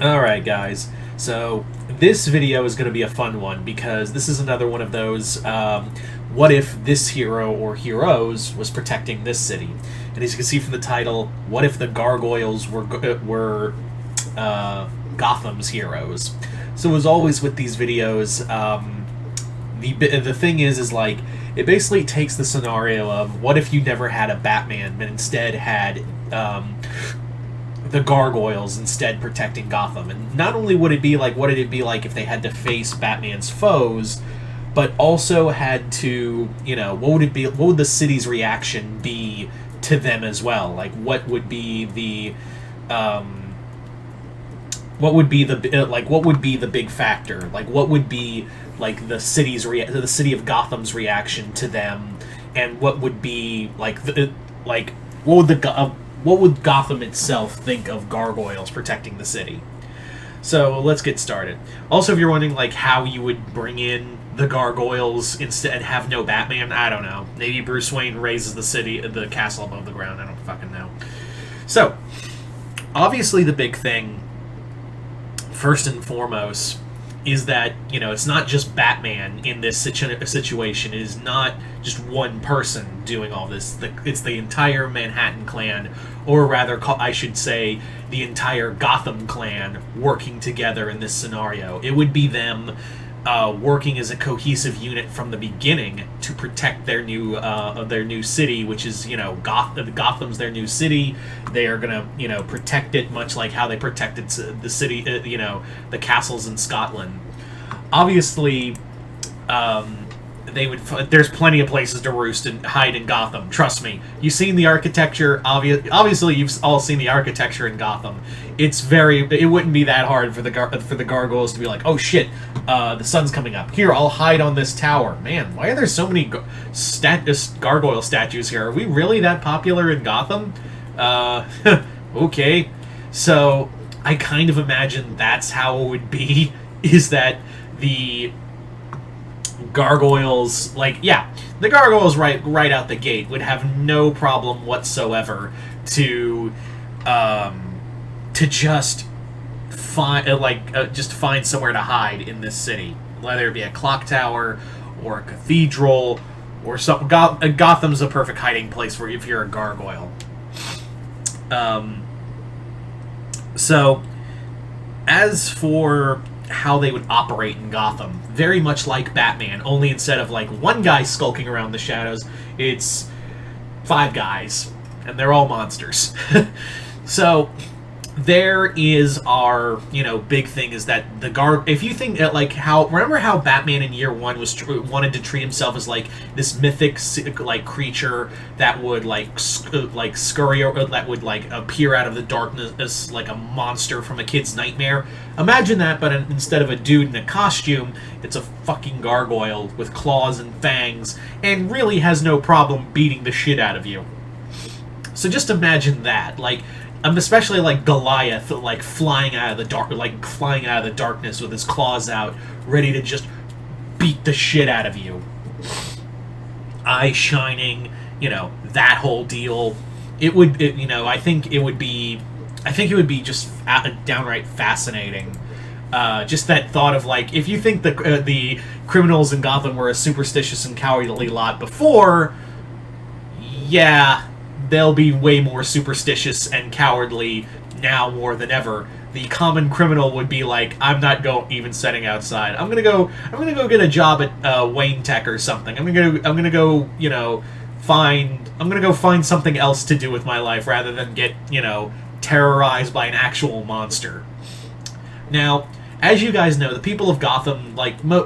Alright guys, so this video is going to be a fun one because this is another one of those, what if this hero or heroes was protecting this city? And as you can see from the title, what if the Gargoyles were Gotham's heroes? So as always with these videos, the thing is like, it basically takes the scenario of what if you never had a Batman, but instead had, the Gargoyles instead protecting Gotham. And not only would it be like, what did it be like if they had to face Batman's foes, but also had to, what would the city's reaction be to them as well? Like, what would be the, what would be the big factor? Like, what would be, like, the city of Gotham's reaction to them, and what would be, what would Gotham itself think of Gargoyles protecting the city? So let's get started. Also, if you're wondering like how you would bring in the Gargoyles instead and have no Batman, I don't know. Maybe Bruce Wayne raises the castle above the ground. I don't fucking know. So, obviously, the big thing, first and foremost, is that, it's not just Batman in this situation. It is not just one person doing all this. It's the entire Manhattan clan, or rather, I should say, the entire Gotham clan working together in this scenario. It would be them working as a cohesive unit from the beginning to protect their new city, which is, Gotham's their new city. They are gonna, protect it much like how they protected the city, the castles in Scotland. Obviously, there's plenty of places to roost and hide in Gotham. Trust me. You've seen the architecture. Obviously, you've all seen the architecture in Gotham. It wouldn't be that hard for the Gargoyles to be like, oh shit, the sun's coming up. Here, I'll hide on this tower. Man, why are there so many gargoyle statues here? Are we really that popular in Gotham? Okay. So, I kind of imagine that's how it would be, is that the Gargoyles, the Gargoyles right out the gate would have no problem whatsoever to just find somewhere to hide in this city, whether it be a clock tower or a cathedral or something. Gotham's a perfect hiding place for if you're a gargoyle. So, as for how they would operate in Gotham, very much like Batman, only instead of like one guy skulking around the shadows, it's 5 guys, and they're all monsters. So there is our, big thing is that if you think that remember how Batman in year 1 wanted to treat himself as like this mythic creature that would scurry, or that would appear out of the darkness like a monster from a kid's nightmare. Imagine that, but instead of a dude in a costume, it's a fucking gargoyle with claws and fangs, and really has no problem beating the shit out of you. So just imagine that, especially like Goliath, flying out of the darkness with his claws out, ready to just beat the shit out of you. Eye shining, that whole deal. I think it would be just downright fascinating. Just that thought of if you think the criminals in Gotham were a superstitious and cowardly lot before, yeah, they'll be way more superstitious and cowardly now more than ever. The common criminal would be like, I'm not even setting outside. I'm gonna go get a job at Wayne Tech or something. I'm gonna go find something else to do with my life rather than get, terrorized by an actual monster. Now, as you guys know, the people of Gotham,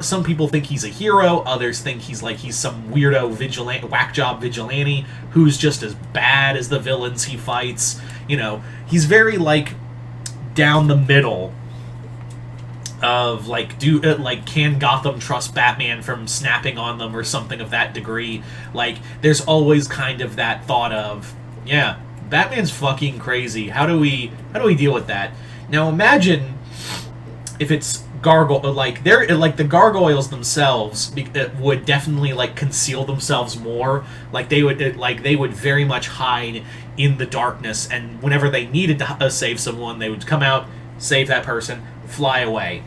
some people think he's a hero, others think he's some weirdo whack job vigilante who's just as bad as the villains he fights. He's very down the middle of can Gotham trust Batman from snapping on them or something of that degree. There's always kind of that thought of, yeah, Batman's fucking crazy. How do we deal with that? Now imagine if it's the Gargoyles themselves would definitely conceal themselves more. They would very much hide in the darkness, and whenever they needed to save someone, they would come out, save that person, fly away.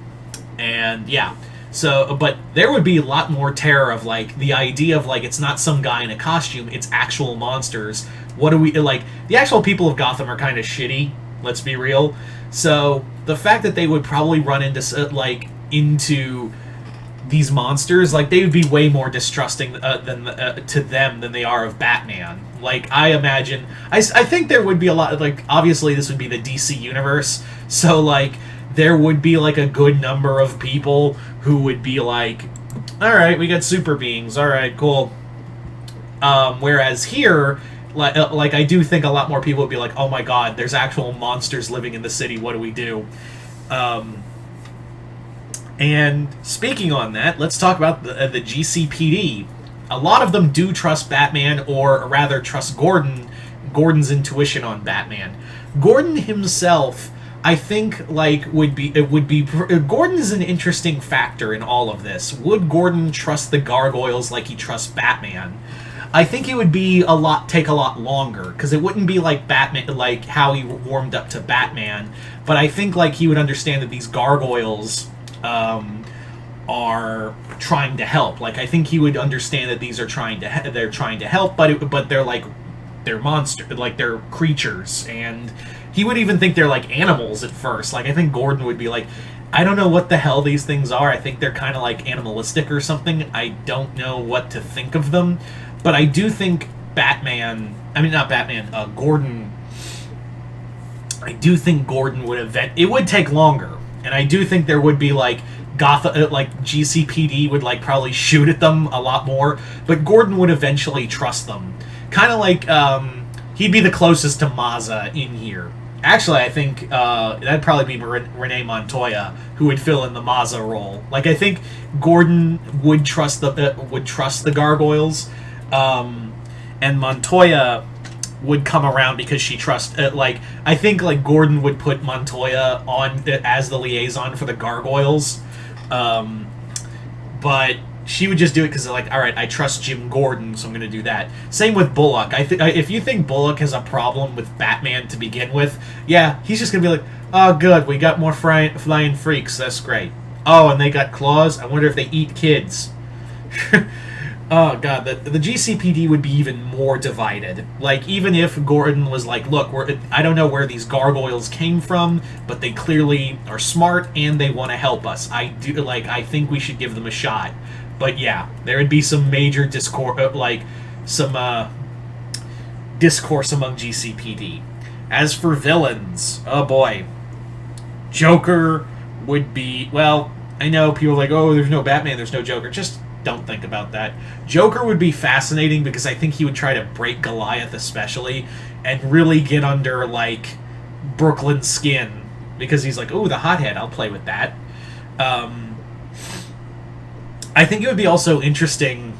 And yeah. So, but there would be a lot more terror of like the idea of like it's not some guy in a costume, it's actual monsters. What do we like? The actual people of Gotham are kind of shitty. Let's be real. So the fact that they would probably run into these monsters, like they would be way more distrusting to them than they are of Batman. Like I imagine, I think there would be a lot of, like, obviously this would be the DC universe, so like there would be like a good number of people who would be like, all right, we got super beings, all right, cool. Whereas here, like I do think a lot more people would be like, oh my god, there's actual monsters living in the city, what do we do? And speaking on that, let's talk about the GCPD. A lot of them do trust Batman, or rather trust Gordon's intuition on Batman. Gordon himself, I think, like, would be Gordon is an interesting factor in all of this. Would Gordon trust the Gargoyles like he trusts Batman? I think it would be take a lot longer, because it wouldn't be like Batman, like how he warmed up to Batman. But I think like he would understand that these Gargoyles are trying to help. Like I think he would understand that these are trying to help, but they're monsters, like they're creatures, and he would even think they're like animals at first. Like I think Gordon would be like, I don't know what the hell these things are. I think they're kind of like animalistic or something. I don't know what to think of them, but I do think Gordon. I do think Gordon would it would take longer. And I do think there would be like Gotham, like GCPD would like probably shoot at them a lot more, but Gordon would eventually trust them. Kind of like he'd be the closest to Mazza in here. Actually, I think that'd probably be Renee Montoya who would fill in the Mazza role. Like I think Gordon would trust the Gargoyles, and Montoya would come around because she trusts I think like Gordon would put Montoya on as the liaison for the Gargoyles, but she would just do it because like, all right, I trust Jim Gordon, so I'm going to do that. Same with Bullock. If you think Bullock has a problem with Batman to begin with, yeah, he's just going to be like, oh good, we got more flying freaks, that's great. Oh, and they got claws, I wonder if they eat kids. Oh god, the GCPD would be even more divided. Like, even if Gordon was like, look, I don't know where these Gargoyles came from, but they clearly are smart and they want to help us. I think we should give them a shot. But yeah, there would be some major discourse among GCPD. As for villains, oh boy, Joker would be, well, I know people are like, oh, there's no Batman, there's no Joker. Just don't think about that. Joker would be fascinating because I think he would try to break Goliath especially and really get under like Brooklyn's skin, because he's like, oh, the hothead, I'll play with that. I think it would be also interesting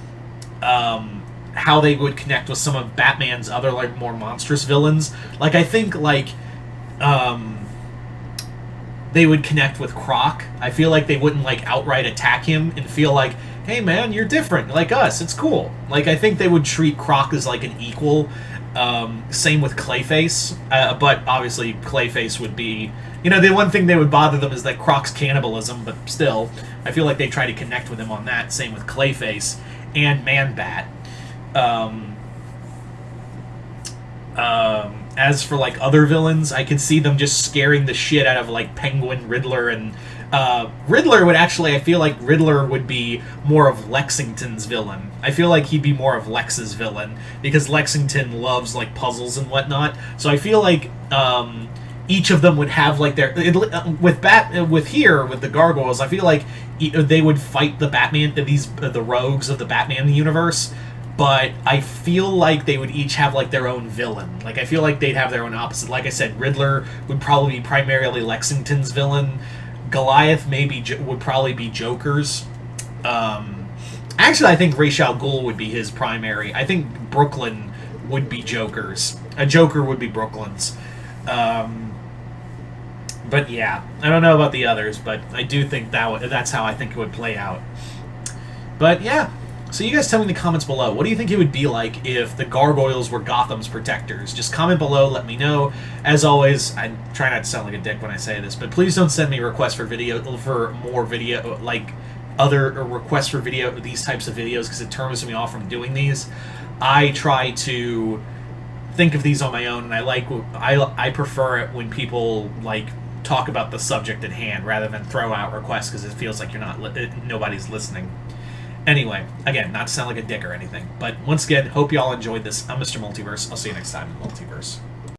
how they would connect with some of Batman's other like more monstrous villains. Like I think like they would connect with Croc. I feel like they wouldn't like outright attack him and feel like, hey man, you're different like us, it's cool. Like I think they would treat Croc as like an equal. Same with Clayface, but obviously Clayface would be, the one thing that would bother them is that Croc's cannibalism, but still, I feel like they try to connect with him on that. Same with Clayface and Man-Bat. As for like other villains, I could see them just scaring the shit out of like Penguin, Riddler, and Riddler would actually, I feel like Riddler would be more of Lexington's villain. I feel like he'd be more of Lex's villain, because Lexington loves like puzzles and whatnot. So I feel like each of them would have like their with the Gargoyles. I feel like they would fight the rogues of the Batman universe. But I feel like they would each have like their own villain. Like I feel like they'd have their own opposite. Like I said, Riddler would probably be primarily Lexington's villain. Goliath would probably be Joker's. Actually, I think Ra's al Ghul would be his primary. I think Brooklyn would be Joker's. A Joker would be Brooklyn's. But yeah, I don't know about the others, but I do think that's how I think it would play out. But yeah, So you guys tell me in the comments below, what do you think it would be like if the Gargoyles were Gotham's protectors? Just comment below, let me know. As always, I try not to sound like a dick when I say this, but please don't send me requests for more video, like other requests for these types of videos, because it turns me off from doing these. I try to think of these on my own, and I prefer it when people like talk about the subject at hand rather than throw out requests, because it feels like nobody's listening. Anyway, again, not to sound like a dick or anything, but once again, hope y'all enjoyed this. I'm Mr. Multiverse. I'll see you next time in Multiverse.